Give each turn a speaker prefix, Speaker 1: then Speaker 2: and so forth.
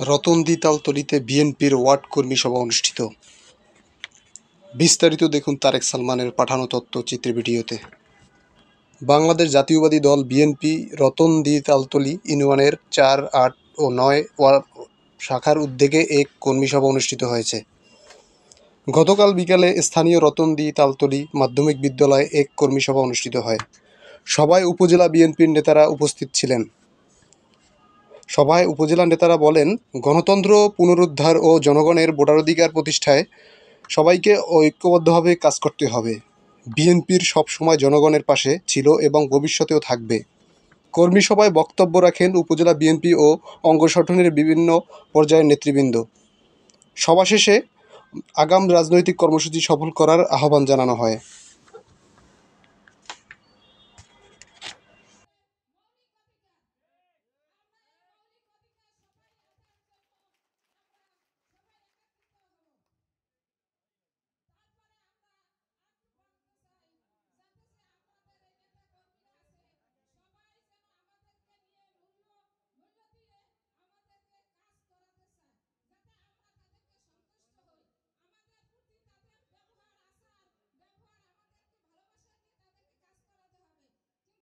Speaker 1: রতনদী তালতলীতে বিএনপির ওয়ার্ড কর্মী সভা অনুষ্ঠিত। বিস্তারিত দেখুন তারেক সালমানের পাঠানো তথ্যচিত্রের ভিডিওতে। বাংলাদেশ জাতীয়বাদী দল বিএনপি রতনদী তালতলী ইউনিয়নের ৪, ৮ ও ৯ ওয়ার্ড শাখার উদ্যোগে এক কর্মী সভা অনুষ্ঠিত হয়েছে। গতকাল বিকালে স্থানীয় রতনদী তালতলী মাধ্যমিক বিদ্যালয়ে এক কর্মী সভা অনুষ্ঠিত হয়। সভায় উপজেলা বিএনপির নেতারা উপস্থিত ছিলেন। সভায় উপজেলা নেতারা বলেন, গণতন্ত্র পুনরুদ্ধার ও জনগণের ভোটাধিকার প্রতিষ্ঠায় সবাইকে ঐক্যবদ্ধভাবে কাজ করতে হবে। বিএনপির সবসময় জনগণের পাশে ছিল এবং ভবিষ্যতেও থাকবে। কর্মী সভায় বক্তব্য রাখেন উপজেলা বিএনপি ও অঙ্গসংগঠনের বিভিন্ন পর্যায়ের নেতৃবৃন্দ। সভা শেষে আগাম রাজনৈতিক কর্মসূচি সফল করার আহ্বান জানানো হয়।